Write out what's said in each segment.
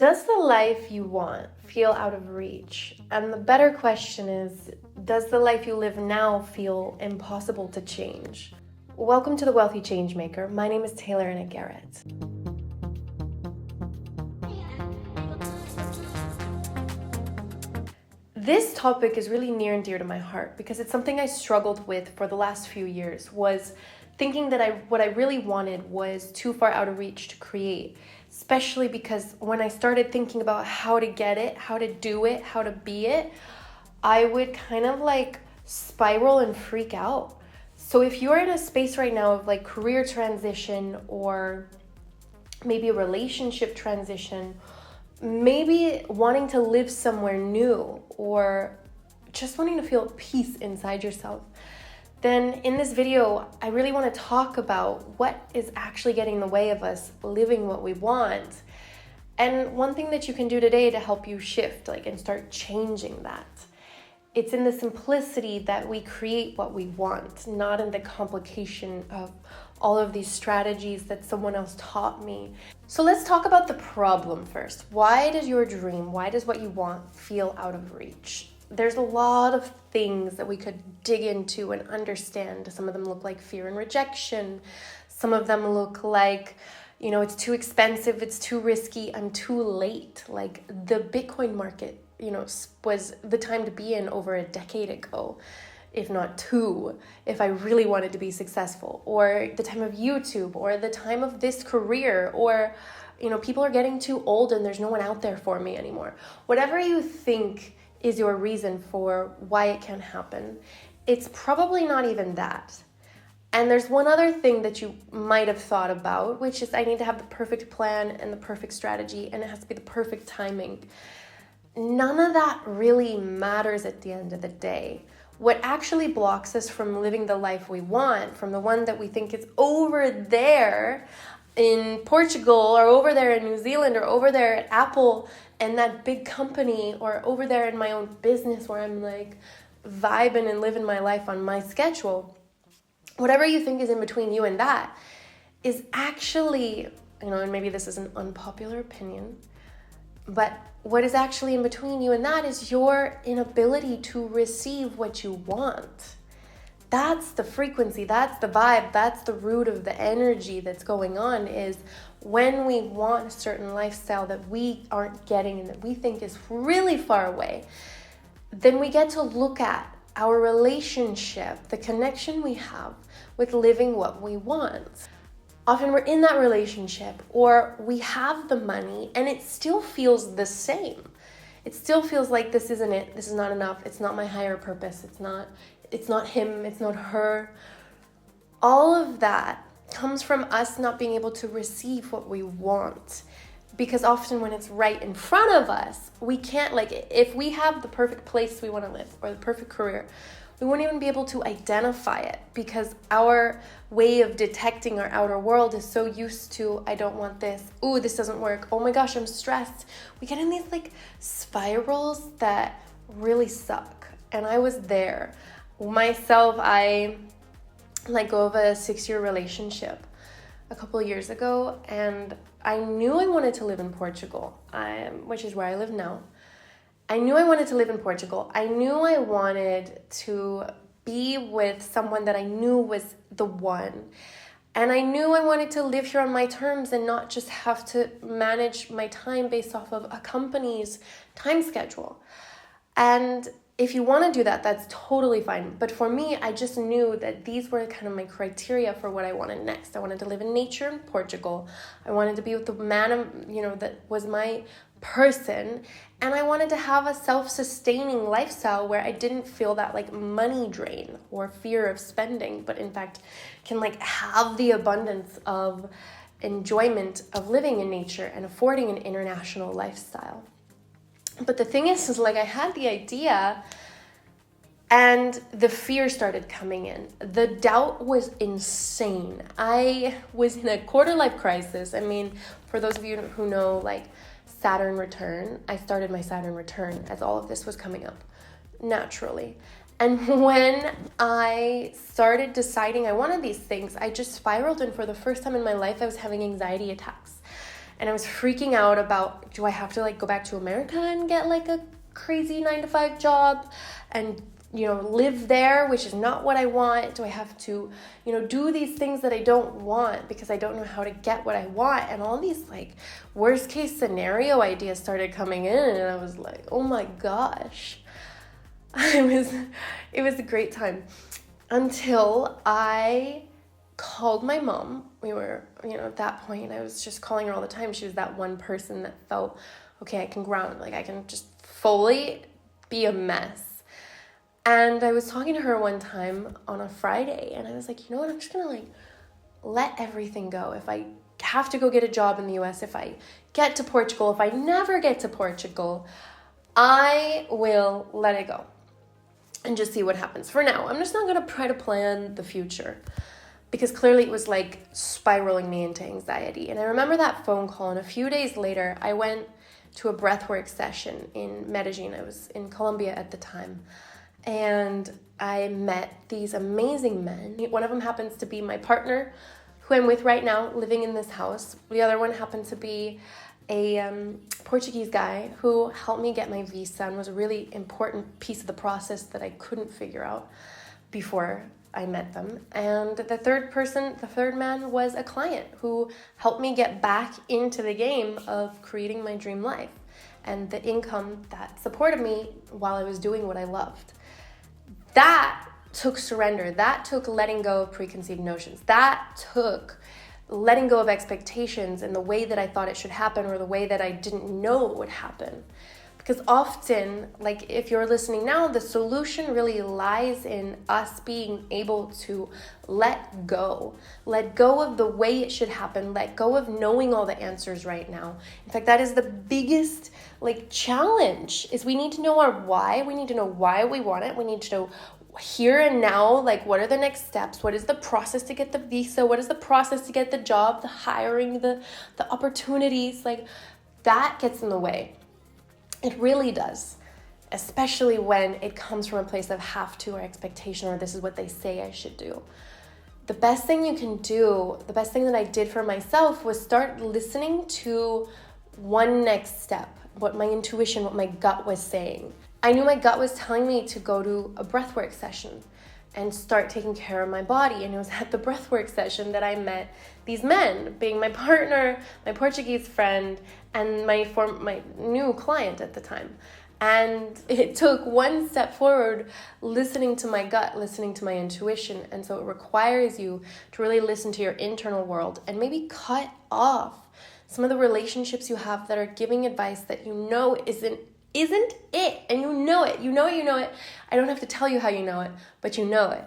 Does the life you want feel out of reach? And the better question is, does the life you live now feel impossible to change? Welcome to The Wealthy Changemaker. My name is Taylor Anna Garrett. This topic is really near and dear to my heart because it's something I struggled with for the last few years, was thinking that what I really wanted was too far out of reach to create, especially because when I started thinking about how to get it, how to do it, how to be it, I would kind of spiral and freak out. So if you're in a space right now of career transition or maybe a relationship transition, maybe wanting to live somewhere new or just wanting to feel peace inside yourself, then in this video, I really want to talk about what is actually getting in the way of us living what we want. And one thing that you can do today to help you shift and start changing that. It's in the simplicity that we create what we want, not in the complication of all of these strategies that someone else taught me. So let's talk about the problem first. Why does your dream, why does what you want feel out of reach? There's a lot of things that we could dig into and understand. Some of them look like fear and rejection. Some of them look like, it's too expensive, it's too risky, I'm too late. Like the Bitcoin market, was the time to be in over a decade ago, if not two, if I really wanted to be successful, or the time of YouTube, or the time of this career, or, people are getting too old and there's no one out there for me anymore. Whatever you think is your reason for why it can happen, it's probably not even that. And there's one other thing that you might have thought about, which is I need to have the perfect plan and the perfect strategy, and it has to be the perfect timing. None of that really matters at the end of the day. What actually blocks us from living the life we want, from the one that we think is over there in Portugal or over there in New Zealand or over there at Apple and that big company, or over there in my own business where I'm vibing and living my life on my schedule, whatever you think is in between you and that is actually, and maybe this is an unpopular opinion, but what is actually in between you and that is your inability to receive what you want. That's the frequency, that's the vibe, that's the root of the energy that's going on, is when we want a certain lifestyle that we aren't getting and that we think is really far away, then we get to look at our relationship, the connection we have with living what we want. Often we're in that relationship or we have the money and it still feels the same. It still feels like this isn't it, this is not enough, it's not my higher purpose, it's not him, it's not her. All of that comes from us not being able to receive what we want. Because often when it's right in front of us, we can't, if we have the perfect place we want to live or the perfect career, we won't even be able to identify it because our way of detecting our outer world is so used to, I don't want this. Ooh, this doesn't work. Oh my gosh, I'm stressed. We get in these spirals that really suck. And I was there. Myself, I let go of a 6-year relationship a couple of years ago, and I knew I wanted to live in Portugal, which is where I live now. I knew I wanted to live in Portugal. I knew I wanted to be with someone that I knew was the one. And I knew I wanted to live here on my terms and not just have to manage my time based off of a company's time schedule. And if you want to do that, that's totally fine. But for me, I just knew that these were kind of my criteria for what I wanted next. I wanted to live in nature in Portugal. I wanted to be with the man, that was my person. And I wanted to have a self-sustaining lifestyle where I didn't feel that money drain or fear of spending, but in fact can have the abundance of enjoyment of living in nature and affording an international lifestyle. But the thing is I had the idea and the fear started coming in. The doubt was insane. I was in a quarter-life crisis. For those of you who know, Saturn return, I started my Saturn return as all of this was coming up naturally. And when I started deciding I wanted these things, I just spiraled, and for the first time in my life, I was having anxiety attacks. And I was freaking out about, do I have to like go back to America and get like a crazy 9-to-5 job and, you know, live there, which is not what I want? Do I have to, you know, do these things that I don't want because I don't know how to get what I want? And all these like worst case scenario ideas started coming in, and I was like, oh my gosh. It was a great time until I called my mom. We were, you know, at that point, I was just calling her all the time. She was that one person that felt, okay, I can ground, like I can just fully be a mess. And I was talking to her one time on a Friday, and I was like, you know what, I'm just gonna like let everything go. If I have to go get a job in the US, if I get to Portugal, if I never get to Portugal, I will let it go and just see what happens. For now, I'm just not gonna try to plan the future, because clearly it was like spiraling me into anxiety. And I remember that phone call, and a few days later, I went to a breathwork session in Medellin. I was in Colombia at the time. And I met these amazing men. One of them happens to be my partner, who I'm with right now, living in this house. The other one happened to be a Portuguese guy who helped me get my visa and was a really important piece of the process that I couldn't figure out before I met them. And the third man was a client who helped me get back into the game of creating my dream life and the income that supported me while I was doing what I loved. That took surrender. That took letting go of preconceived notions. That took letting go of expectations in the way that I thought it should happen or the way that I didn't know it would happen. Because often, like if you're listening now, the solution really lies in us being able to let go of the way it should happen, let go of knowing all the answers right now. In fact, that is the biggest challenge, is we need to know our why. We need to know why we want it. We need to know here and now, like what are the next steps? What is the process to get the visa? What is the process to get the job, the hiring, the opportunities? Like that gets in the way. It really does, especially when it comes from a place of have to or expectation, or this is what they say I should do. The best thing you can do, the best thing that I did for myself, was start listening to one next step, what my intuition, what my gut was saying. I knew my gut was telling me to go to a breathwork session and start taking care of my body. And it was at the breathwork session that I met these men, being my partner, my Portuguese friend, and my new client at the time. And it took one step forward, listening to my gut, listening to my intuition. And so it requires you to really listen to your internal world and maybe cut off some of the relationships you have that are giving advice that you know isn't it, and you know it. I don't have to tell you how you know it, but you know it.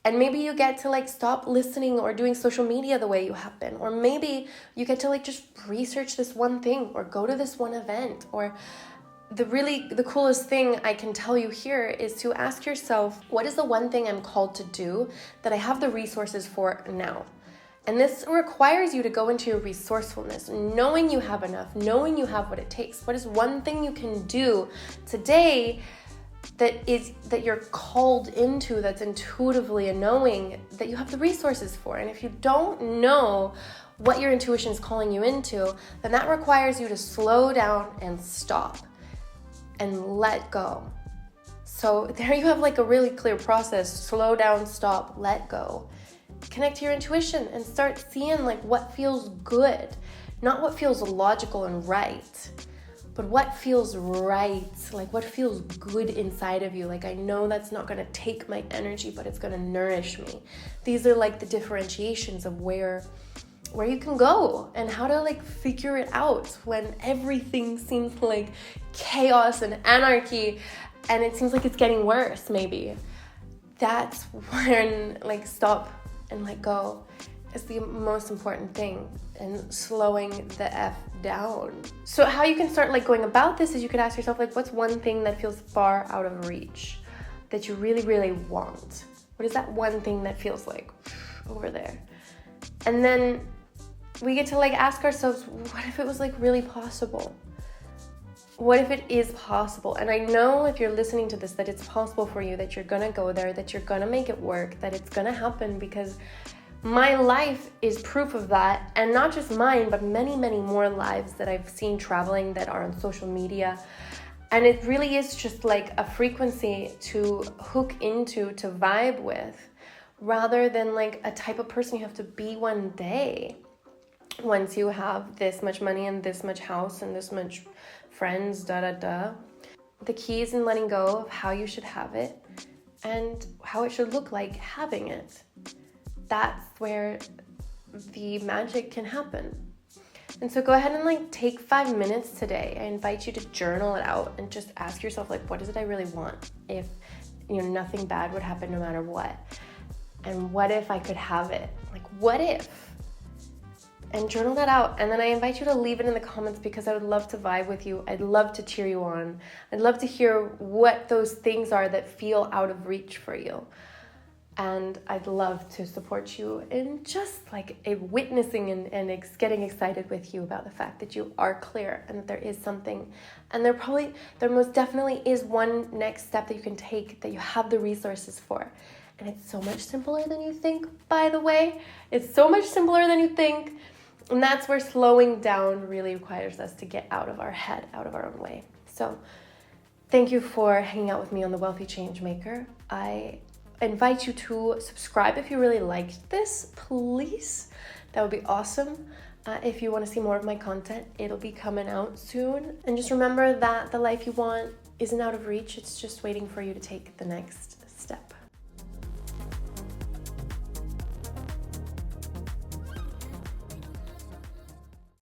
And maybe you get to stop listening or doing social media the way you have been, or maybe you get to just research this one thing or go to this one event. Or the coolest thing I can tell you here is to ask yourself, what is the one thing I'm called to do that I have the resources for now? And this requires you to go into your resourcefulness, knowing you have enough, knowing you have what it takes. What is one thing you can do today that you're called into, that's intuitively a knowing that you have the resources for? And if you don't know what your intuition is calling you into, then that requires you to slow down and stop and let go. So there you have a really clear process: slow down, stop, let go. Connect to your intuition and start seeing what feels good, not what feels logical and right, but what feels right, what feels good inside of you. I know that's not going to take my energy, but it's going to nourish me. These are the differentiations of where you can go and how to figure it out when everything seems like chaos and anarchy and it seems like it's getting worse. Maybe that's when stop and let go is the most important thing, and slowing the F down. So how you can start going about this is you could ask yourself, what's one thing that feels far out of reach that you really, really want? What is that one thing that feels over there? And then we get to ask ourselves, what if it was really possible? What if it is possible? And I know if you're listening to this that it's possible for you, that you're gonna go there, that you're gonna make it work, that it's gonna happen, because My life is proof of that, and not just mine, but many, many more lives that I've seen traveling that are on social media. And it really is just like a frequency to hook into, to vibe with, rather than like a type of person you have to be one day. Once you have this much money and this much house and this much friends, The key is in letting go of how you should have it and how it should look like having it. That's where the magic can happen. And so go ahead and like take 5 minutes today. I invite you to journal it out and just ask yourself, like, what is it I really want? If, nothing bad would happen no matter what. And what if I could have it? Like, what if? And journal that out. And then I invite you to leave it in the comments, because I would love to vibe with you. I'd love to cheer you on. I'd love to hear what those things are that feel out of reach for you. And I'd love to support you in just like a witnessing and getting excited with you about the fact that you are clear and that there is something. And there most definitely is one next step that you can take that you have the resources for. And it's so much simpler than you think, by the way. It's so much simpler than you think. And that's where slowing down really requires us to get out of our head, out of our own way. So thank you for hanging out with me on The Wealthy Changemaker. I invite you to subscribe if you really liked this, please. That would be awesome. If you want to see more of my content, it'll be coming out soon. And just remember that the life you want isn't out of reach. It's just waiting for you to take the next step.